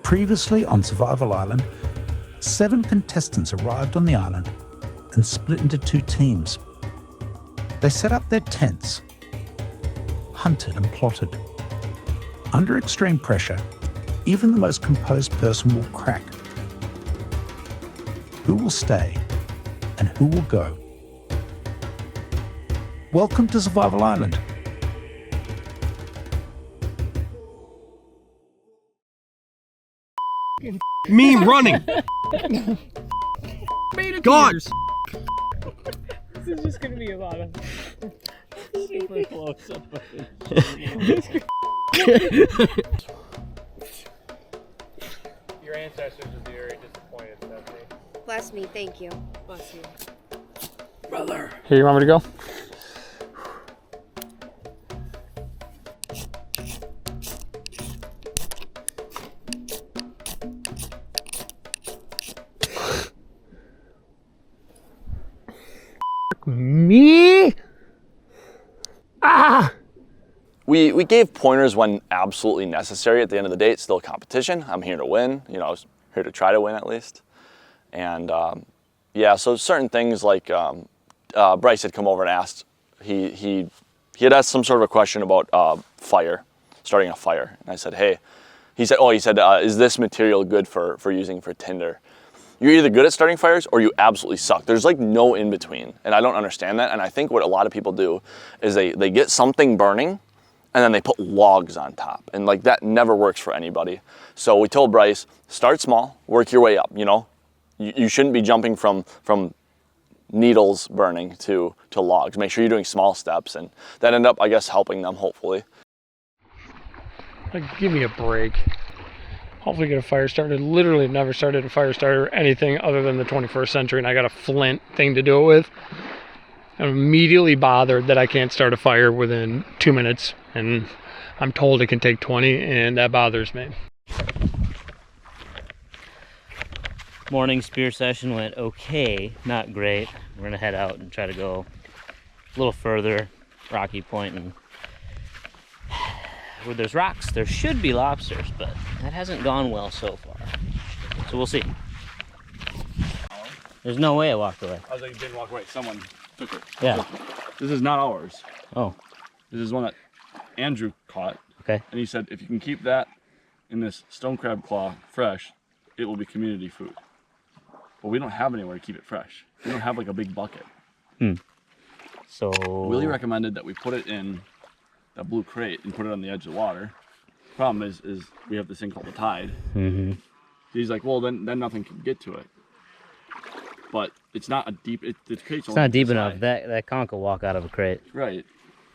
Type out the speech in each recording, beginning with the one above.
Previously on Survival Island, 7 contestants arrived on the island and split into 2 teams. They set up their tents, hunted and plotted. Under extreme pressure, even the most composed person will crack. Who will stay and who will go? Welcome to Survival Island. Me running. God. This is just gonna be a lot of super close up. Your ancestors would be very disappointed, Stephanie. Bless me, thank you. Bless you. Brother. Here, you want me to go? Me? Ah! We gave pointers when absolutely necessary. At the end of the day, it's still a competition. I'm here to win. You know, I was here to try to win at least. And yeah, so certain things like Bryce had come over and asked. He had asked some sort of a question about fire, starting a fire. And I said, hey, he said, is this material good for using for tinder? You're either good at starting fires or you absolutely suck. There's like no in between, and I don't understand that. And I think what a lot of people do is they get something burning and then they put logs on top, and like that never works for anybody. So we told Bryce, start small, work your way up. You know, you shouldn't be jumping from needles burning to logs. Make sure you're doing small steps, and that ended up, I guess, helping them hopefully. Like, give me a break. Hopefully get a fire started. Literally never started a fire starter or anything other than the 21st century, and I got a flint thing to do it with. I'm immediately bothered that I can't start a fire within 2 minutes, and I'm told it can take 20, and that bothers me. Morning spear session went okay, not great. We're gonna head out and try to go a little further, Rocky Point, and where there's rocks, there should be lobsters, but that hasn't gone well so far. So we'll see. There's no way I walked away. I was like, you didn't walk away. Someone took it. Yeah. This is not ours. Oh. This is one that Andrew caught. Okay. And he said, if you can keep that in this stone crab claw fresh, it will be community food. But we don't have anywhere to keep it fresh. We don't have like a big bucket. So Willie recommended that we put it in that blue crate and put it on the edge of the water. Problem is we have this thing called the tide. He's like, well, then nothing can get to it. But it's not a deep. The crate's it's not deep enough. That conch will walk out of a crate. Right.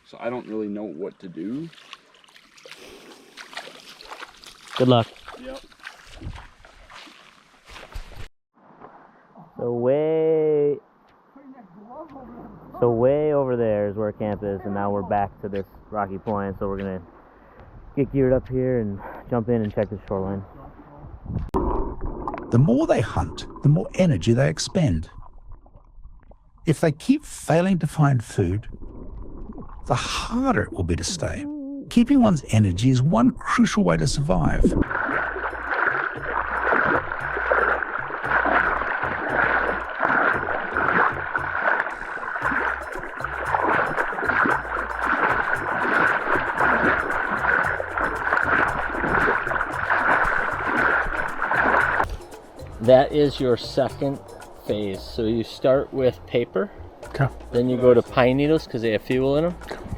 So I don't really know what to do. Good luck. Yep. So way over there is where camp is, and now we're back to this Rocky Point. So we're gonna get geared up here and jump in and check the shoreline. The more they hunt, the more energy they expend. If they keep failing to find food, the harder it will be to stay. Keeping one's energy is one crucial way to survive. That is your second phase. So you start with paper, Okay. then you go to pine needles because they have fuel in them,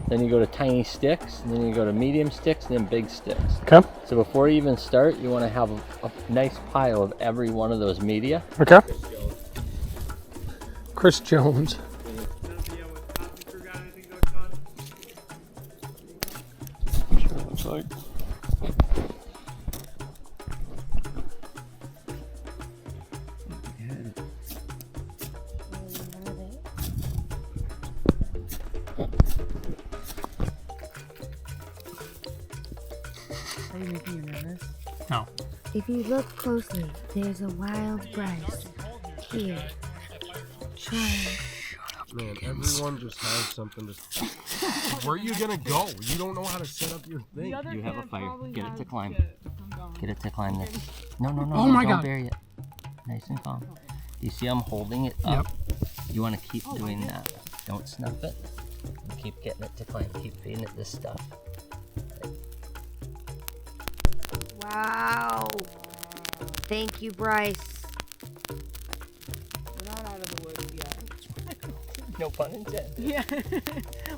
then you go to tiny sticks, and then you go to medium sticks, and then big sticks. Okay. So before you even start, you want to have a nice pile of every one of those media. Okay. Chris Jones. Looks like. Are you making you nervous? No. If you look closely, there's a wild Bryce here. Try. Man, everyone just has something to. Where are you gonna go? You don't know how to set up your thing. You have a fire. Get it to climb. Get it to climb this. No, no, no. Oh my don't God. bury it. Nice and calm. You see I'm holding it up? You want to keep doing that. Don't snuff it. And keep getting it to climb. Keep feeding it this stuff. Wow. Thank you, Bryce. We're not out of the woods yet. No pun intended. Yeah.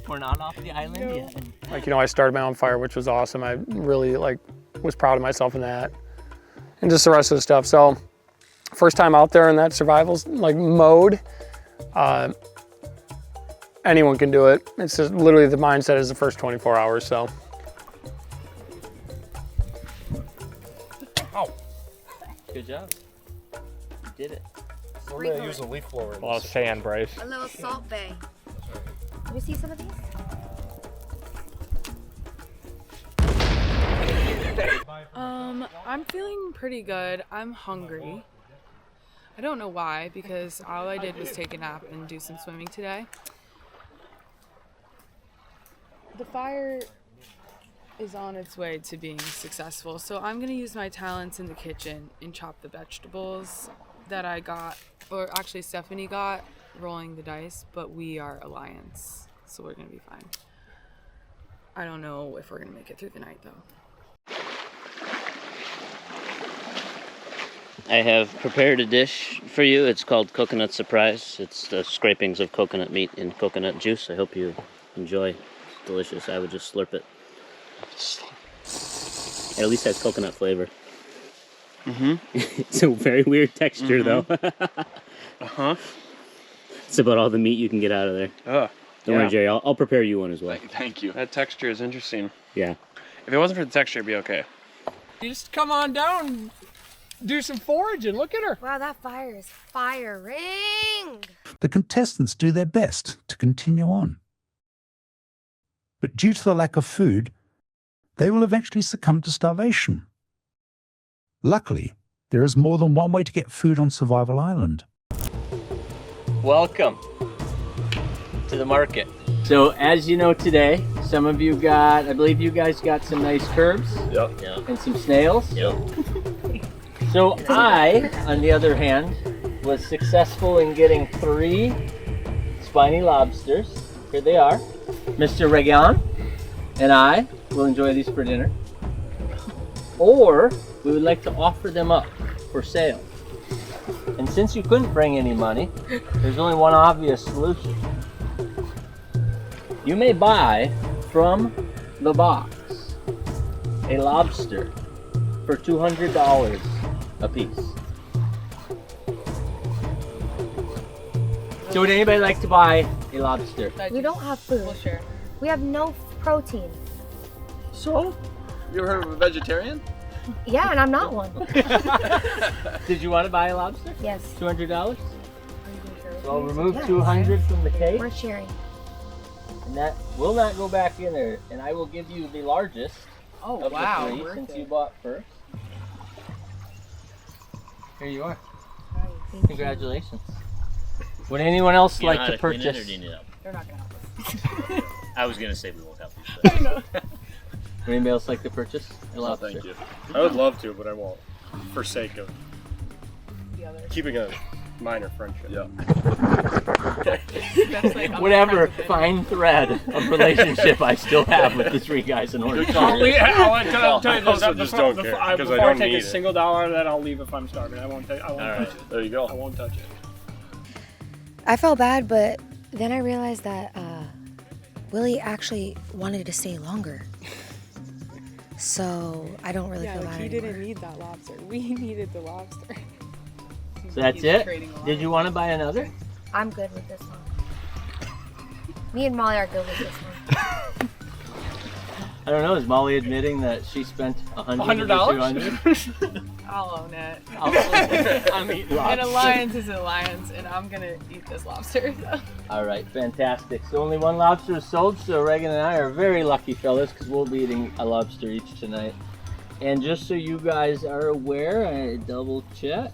We're not off the island yet. Like, you know, I started my own fire, which was awesome. I really like was proud of myself in that, and just the rest of the stuff. So, first time out there in that survival like mode, anyone can do it. It's just literally the mindset is the first 24 hours. So. Oh, Good job. You did it. we're gonna use a leaf blower. in A lot of this sand, Bryce. A little salt bay. Let me see some of these. I'm feeling pretty good. I'm hungry. I don't know why, because all I did was take a nap and do some swimming today. The fire is on its way to being successful, so I'm gonna use my talents in the kitchen and chop the vegetables that I got, or actually Stephanie got, rolling the dice, but we are alliance, so we're gonna be fine. I don't know if we're gonna make it through the night though. I have prepared a dish for you. It's called Coconut Surprise. It's the scrapings of coconut meat and coconut juice. I hope you enjoy. It's delicious. I would just slurp it. It at least has coconut flavor. It's a very weird texture, though. It's about all the meat you can get out of there. Don't worry, Jerry. I'll prepare you one as well. Thank you. That texture is interesting. Yeah. If it wasn't for the texture, it'd be okay. You just come on down and do some foraging. Look at her. Wow, that fire is firing. The contestants do their best to continue on. But due to the lack of food, they will eventually succumb to starvation. Luckily, there is more than one way to get food on Survival Island. Welcome to the market. So as you know today, some of you got, I believe you guys got some nice curbs. Yep. And some snails. Yep. So I, on the other hand, was successful in getting 3 spiny lobsters. Here they are. Mr. Regan and I will enjoy these for dinner. Or we would like to offer them up for sale. And since you couldn't bring any money, there's only one obvious solution. You may buy from the box a lobster for $200 a piece. So would anybody like to buy a lobster? We don't have food. We'll share. We have no protein. So? You ever heard of a vegetarian? Yeah, and I'm not one. Did you want to buy a lobster? Yes. $200? So I'll remove Yes. 200 from the cake, We're sharing. and that will not go back in there. And I will give you the largest Oh of wow, the 3 worth since it. you bought first. Here you are. Thank you. Congratulations. Would anyone else You know like how to to clean it, purchase? or do you need help? They're not gonna help us. I was gonna say we won't help you. Would anybody else like to purchase a lobster? Thank you. I would love to, but I won't. For sake of The other. keeping a minor friendship. Yeah. That's like Whatever fine thread of relationship I still have with the 3 guys in Orange County. I also just don't care, because I don't need it. $1 of that, I'll leave if I'm starving. I won't touch it. There you go. I won't touch it. I felt bad, but then I realized that Willie actually wanted to stay longer. So I don't really feel bad he anymore. didn't need that lobster. We needed the lobster. So that's it? Did you want to buy another? I'm good with this one. Me and Molly are good with this one. I don't know. Is Molly admitting that she spent $100? I'll own it. I'm eating An lobster. alliance is an alliance, and I'm gonna eat this lobster. So. All right, fantastic. So only 1 lobster is sold, so Reagan and I are very lucky fellas because we'll be eating a lobster each tonight. And just so you guys are aware, I double check.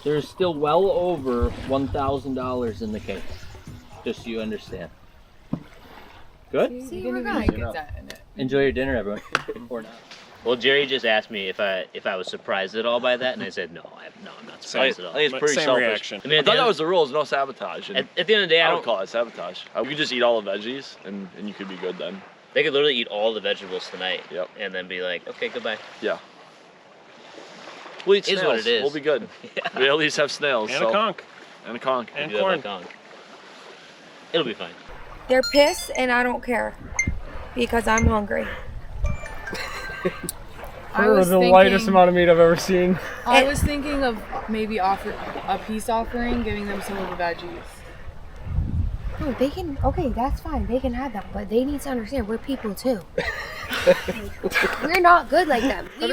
There's still well over $1,000 in the case, just so you understand. Good? See, You we're didn't even good. get that in it. Enjoy your dinner, everyone. Or not. Well, Jerry just asked me if I was surprised at all by that, and I said no, I'm not surprised at all. I think it's pretty Same selfish. reaction. I mean, I thought that was the rules, no sabotage. And at the end of the day, I would call it sabotage. We could just eat all the veggies, and you could be good then. They could literally eat all the vegetables tonight. Yep. And then be like, okay, goodbye. Yeah. We'll eat Is snails. what it is. We'll be good. Yeah. We at least have snails. And a conch. And a conch. And We do have corn. a conch. It'll be fine. They're pissed, and I don't care because I'm hungry. I was the thinking, lightest amount of meat I've ever seen. I was thinking of maybe offer a peace offering, giving them some of the veggies. No, they can. Okay, that's fine. They can have that, but they need to understand we're people too. We're not good like them. That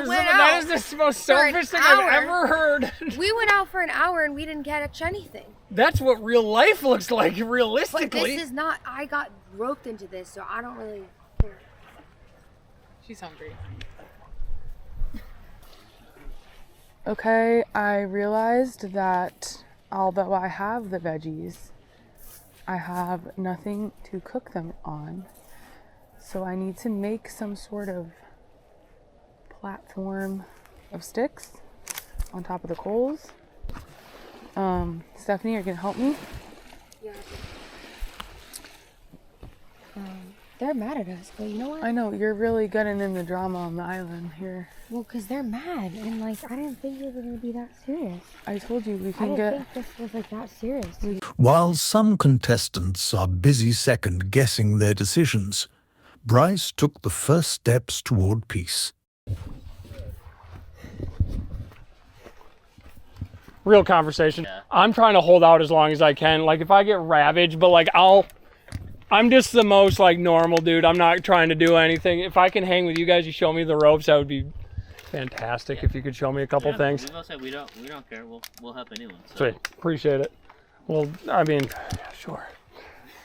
is the most for an selfish thing hour. I've ever heard. We went out for an hour and we didn't catch anything. That's what real life looks like, But realistically. this is not. I got roped into this, so I don't really care. She's hungry. Okay, I realized that although I have the veggies, I have nothing to cook them on. So I need to make some sort of platform of sticks on top of the coals. Stephanie, are you gonna help me? Yeah. They're mad at us, but you know what? I know, you're really getting in the drama on the island here. Well, because they're mad, and like, I didn't think it was going to be that serious. I told you we I can didn't get... think this was like that serious. While some contestants are busy second guessing their decisions, Bryce took the first steps toward peace. Real conversation. Yeah. I'm trying to hold out as long as I can. Like, if I get ravaged, but like, I'm just the most like normal dude. I'm not trying to do anything. If I can hang with you guys, you show me the ropes, that would be fantastic. If you could show me a couple things. We both said we don't care. We'll help anyone. So. Sweet, appreciate it. Well, I mean, sure.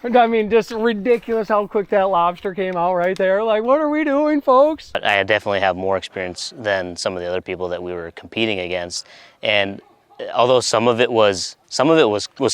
I mean, just ridiculous how quick that lobster came out right there. Like, what are we doing, folks? I definitely have more experience than some of the other people that we were competing against, and although some of it was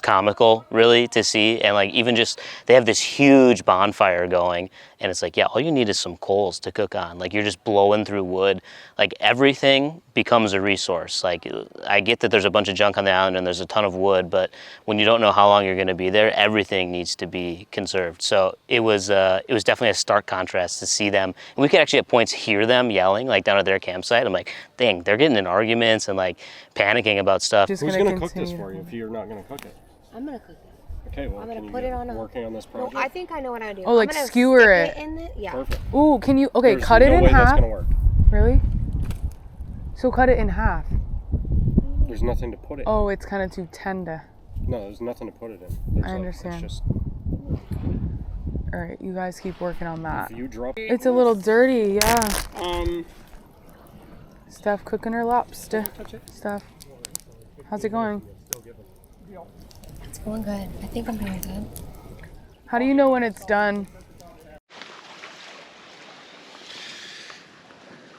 comical, really, to see, and like even just they have this huge bonfire going, and it's like, yeah, all you need is some coals to cook on. Like, you're just blowing through wood. Like, everything becomes a resource. Like, I get that there's a bunch of junk on the island and there's a ton of wood, but when you don't know how long you're going to be there, everything needs to be conserved. So it was definitely a stark contrast to see them. And we could actually at points hear them yelling, like down at their campsite. I'm like, dang, they're getting in arguments and like panicking about stuff. Just Who's gonna gonna cook this continue for you if you're not gonna cook it? I'm going to cook it. Okay, well, I'm gonna can you put get it on a- working on this project? No, I think I know what I do. Oh, like I'm gonna skewer stick it. in the, yeah. Perfect. Ooh, can you... Okay, There's cut it no in way that's half. gonna work. Really? So cut it in half. There's nothing to put it in. Oh, it's kind of too tender. No, there's nothing to put it in. There's I understand. It's just, All right, you guys keep working on that. if you drop It's a little dirty, yeah. Steph cooking her lobster. Steph, how's it going? It's going good. I think I'm doing good. How do you know when it's done?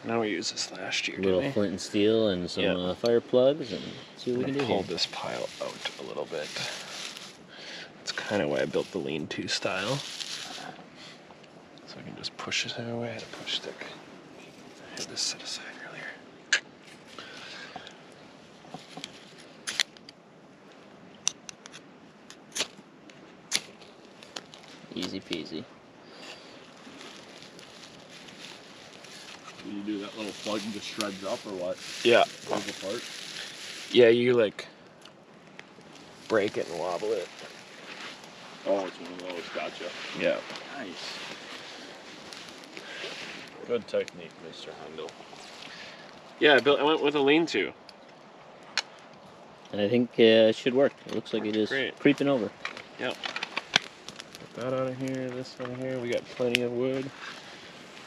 Now we used this last year, A little didn't we? flint and steel and some fire plugs, and see what we can do Pull here. this pile out a little bit. That's kind of why I built the lean-to style. So I can just push it away. I had a push stick. I had this set aside earlier. Easy peasy. You do that little plug and just shreds up or what? Yeah. Pulls apart. Yeah, you like break it and wobble it. Oh, it's one of those. Gotcha. Yeah. Nice. Good technique, Mr. Handel. Yeah, I went with a lean-to. And I think it should work. It looks like it is Great. creeping over. Yep. Get that out of here, this one here. We got plenty of wood.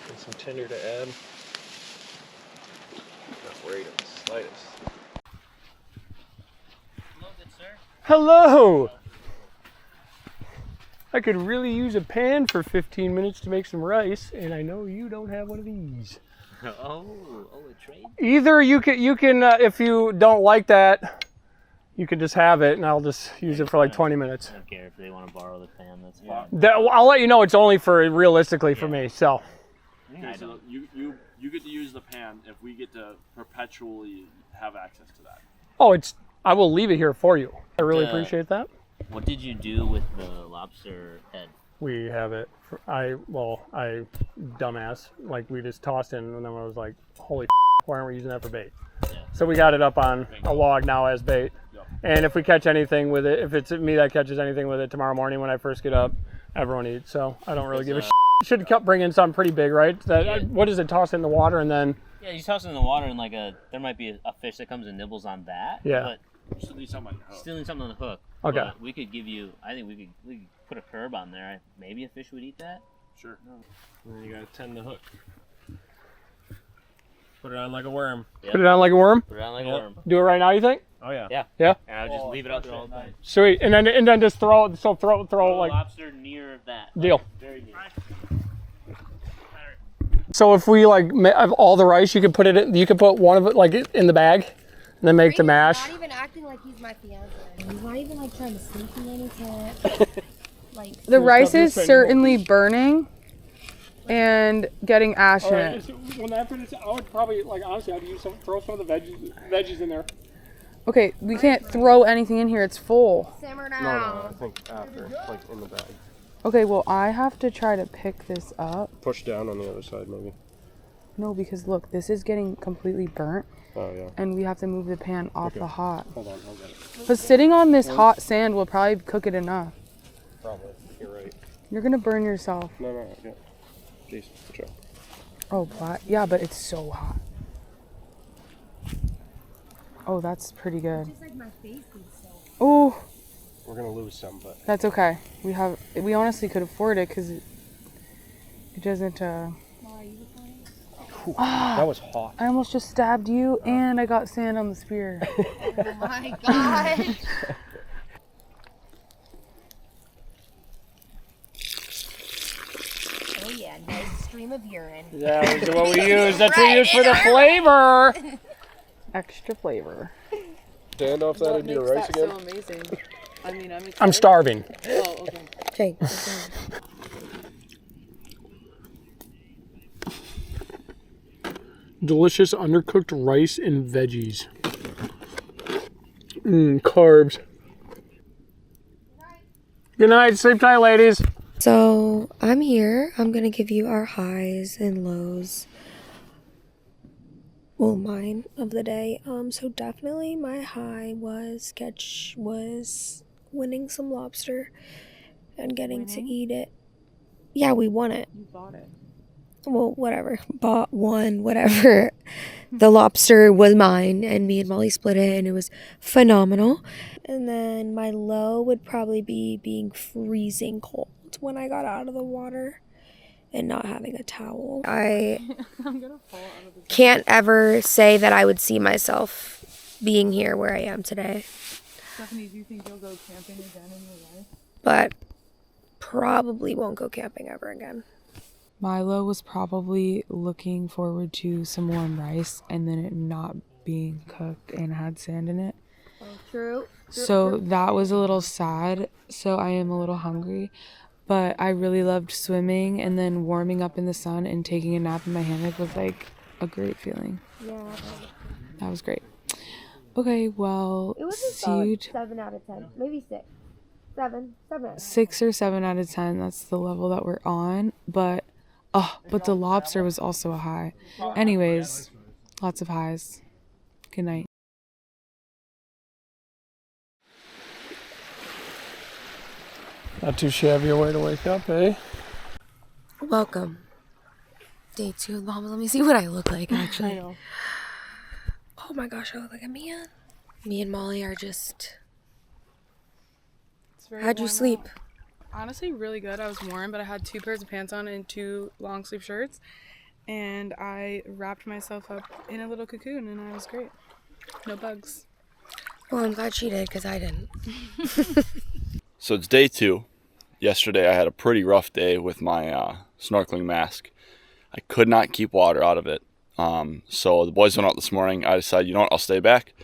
And some tinder to add. Not worried in the slightest. Hello, good sir. Hello! I could really use a pan for 15 minutes to make some rice, and I know you don't have one of these. Oh, a trade? Either you can if you don't like that, you can just have it, and I'll just use it for like 20 minutes. I don't care if they want to borrow the pan, that's fine. I'll let you know it's only for, realistically, for me, so. I don't. You You get to use the pan if we get to perpetually have access to that. Oh, I will leave it here for you. I really appreciate that. What did you do with the lobster head? We have it. I dumbass. Like we just tossed it, and then I was like, holy why aren't we using that for bait? Yeah. So we got it up on a log now as bait. Yep. And if we catch anything with it, if it's me that catches anything with it tomorrow morning when I first get up, everyone eats. So I don't really give a shit. Should have kept bringing something pretty big, right? What is it? Toss it in the water and then. Yeah, you toss it in the water and there might be a fish that comes and nibbles on that. Yeah. But Still need something on your hook. Still need something on the hook. Okay. But we could give you. I think we could put a curb on there. Maybe a fish would eat that. Sure. And then you gotta tend the hook. Put it on like a worm. Yep. Put it on like a worm. Put it on like a worm. Do it right now, you think? Oh yeah. Yeah. Yeah. And I'll just leave it out there all the time. Sweet. And then just throw it. So throw like Lobster near that. deal. Very near. So if we have all the rice, you could put it. You could put one of it like in the bag, and then make the mash. Not even acting like he's my fiance. He's not even like trying to sneak me anything. Like The rice is certainly burning and getting ash in it. When that finishes, I would probably honestly, I'd throw some of the veggies in there. Okay, we can't throw anything in here. It's full. simmer No, down. I think after, like in the bag. Okay, well, I have to try to pick this up. Push down on the other side, maybe. No, because look, this is getting completely burnt, Oh yeah. and we have to move the pan off the hot. Hold on, I'll get it. But sitting on this hot sand will probably cook it enough. Probably. You're right. You're gonna burn yourself. No, yeah. Jeez, good job. Oh, black. Yeah, but it's so hot. Oh, that's pretty good. Just like my face is so. Oh, We're gonna lose some, but that's okay. We honestly could afford it because it doesn't. that was hot. I almost just stabbed you, and I got sand on the spear. Oh my god. Oh yeah, nice stream of urine. Yeah, that's what we use. That's what we use for the flavor. Extra flavor. Stand off that and do the rice again. so amazing? I mean, I'm starving. Oh, okay. Jake. Delicious undercooked rice and veggies. Carbs. Good night. Sleep tight, ladies. So I'm here. I'm gonna give you our highs and lows. Well, mine of the day. So definitely my high was winning some lobster and getting to eat it. Yeah, we won it. You bought it. Well, whatever. Bought one, whatever. The lobster was mine, and me and Molly split it, and it was phenomenal. And then my low would probably be being freezing cold when I got out of the water and not having a towel. I can't ever say that I would see myself being here where I am today. Stephanie, do you think you'll go camping again in your life? But probably won't go camping ever again. Milo was probably looking forward to some warm rice and then it not being cooked and had sand in it. True. So that was a little sad. So I am a little hungry. But I really loved swimming, and then warming up in the sun and taking a nap in my hammock was like a great feeling. Yeah. That was great. Okay, well, It was a see you. 7 out of 10. Maybe 6. 7 out of 10. 6 or 7 out of 10. That's the level that we're on. But the lobster was also a high. Anyways, lots of highs. Good night. Not too shabby a way to wake up, eh? Welcome. Day 2. Mom, let me see what I look like, actually. I know. Oh my gosh, I look like a man. Me and Molly are just... How'd you sleep? Honestly, really good. I was warm, but I had 2 pairs of pants on and 2 long sleeve shirts. And I wrapped myself up in a little cocoon, and I was great. No bugs. Well, I'm glad she did, because I didn't. So it's day 2. Yesterday I had a pretty rough day with my snorkeling mask. I could not keep water out of it. So the boys went out this morning. I decided, you know what, I'll stay back.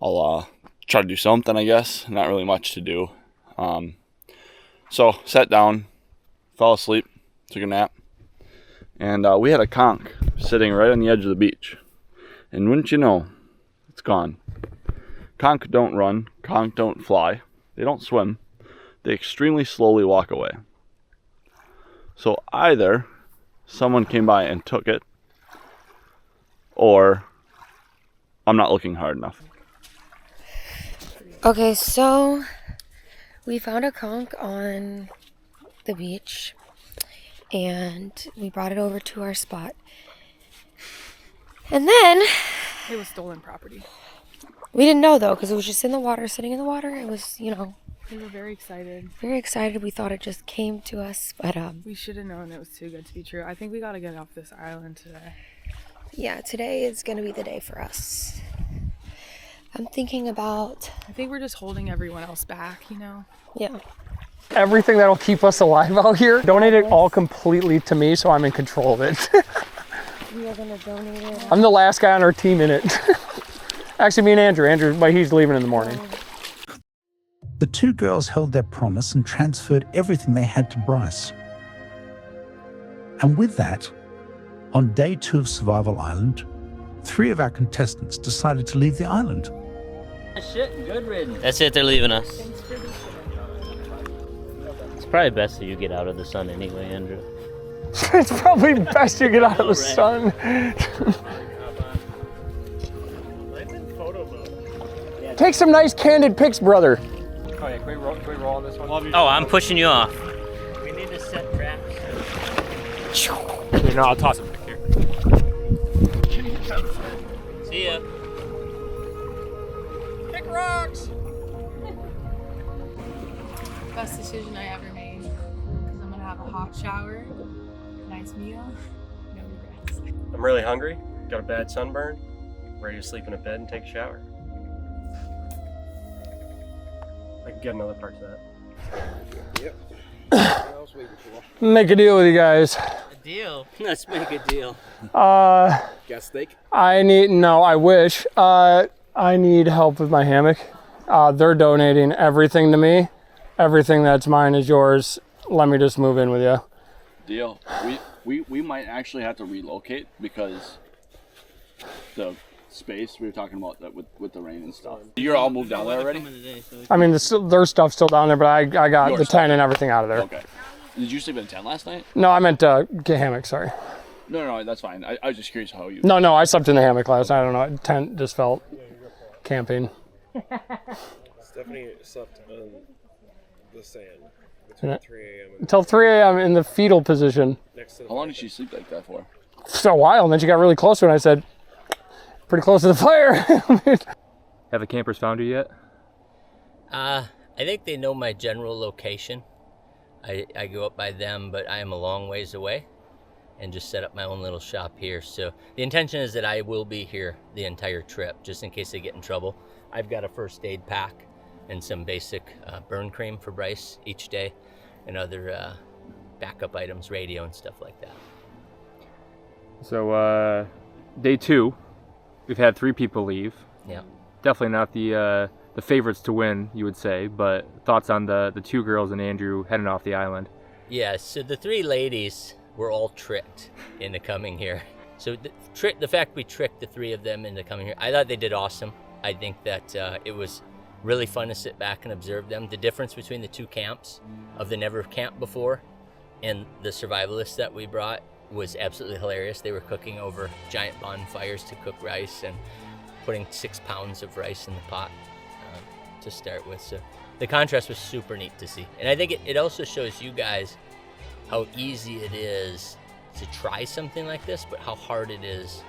I'll try to do something, I guess. Not really much to do. So sat down, fell asleep, took a nap, And we had a conch sitting right on the edge of the beach. And wouldn't you know, it's gone. Conch don't run, conch don't fly, they don't swim. They extremely slowly walk away. So either someone came by and took it, or I'm not looking hard enough. Okay, so we found a conch on the beach and we brought it over to our spot. And then It was stolen property. we didn't know though, because it was just in the water, sitting in the water. It was, you know, We were very excited. very excited. We thought it just came to us, but We should have known it was too good to be true. I think we gotta get off this island today. yeah, today is gonna be the day for us. I'm thinking about, I think we're just holding everyone else back, you know? yeah. Everything that'll keep us alive out here, donate it all completely to me so I'm in control of it. We are gonna donate it. I'm the last guy on our team in it. Actually, me and Andrew, but he's leaving in the morning. The two girls held their promise and transferred everything they had to Bryce. And with that, on day 2 of Survival Island, 3 of our contestants decided to leave the island. Shit, good riddance. That's it, they're leaving us. It's probably best that you get out of the sun anyway, Andrew. It's probably best you get out of the sun. Take some nice candid pics, brother. Oh yeah, can we roll on this one? Oh, I'm pushing you off. We need to set traps. Okay, no, I'll toss it back here. See ya. Pick rocks! Best decision I ever made. Because I'm gonna have a hot shower, nice meal, no regrets. I'm really hungry, got a bad sunburn, ready to sleep in a bed and take a shower. I can get another part to that. Make a deal with you guys. A deal? Let's make a deal. Gas steak? I wish. I need help with my hammock. They're donating everything to me. Everything that's mine is yours. Let me just move in with you. Deal. We might actually have to relocate because the space we were talking about that with the rain and stuff. You're all moved down there already? I mean, their stuff's still down there, but I got Your the stuff. tent and everything out of there. Okay. Did you sleep in a tent last night? No, I meant get hammock, sorry. No, that's fine. I was just curious how you. No, I slept in the hammock last night. I don't know. Tent just felt camping. Stephanie slept on the sand between 3 a.m. and Until 3 a.m. in the fetal position. next to the How long did she sleep like that for? For a while, and then she got really close to it, and I said, pretty close to the fire. Have the campers found you yet? I think they know my general location. I go up by them, but I am a long ways away and just set up my own little shop here. So the intention is that I will be here the entire trip, just in case they get in trouble. I've got a first aid pack and some basic burn cream for Bryce each day and other backup items, radio and stuff like that. So, day 2, we've had 3 people leave. Yeah. Definitely not the favorites to win, you would say, but thoughts on the 2 girls and Andrew heading off the island? Yeah, so the 3 ladies were all tricked into coming here. So the fact we tricked the 3 of them into coming here, I thought they did awesome. I think that it was really fun to sit back and observe them. The difference between the 2 camps of the never camped before and the survivalists that we brought was absolutely hilarious. They were cooking over giant bonfires to cook rice and putting 6 pounds of rice in the pot to start with. So the contrast was super neat to see. And I think it also shows you guys how easy it is to try something like this, but how hard it is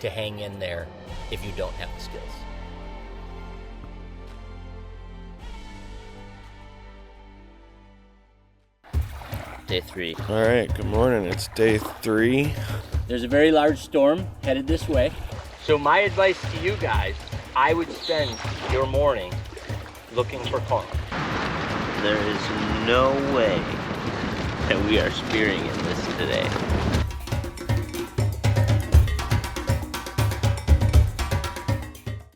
to hang in there if you don't have the skills. Day 3. All right, good morning. It's day 3. There's a very large storm headed this way. So my advice to you guys, I would spend your morning looking for conch. There is no way that we are spearing in this today.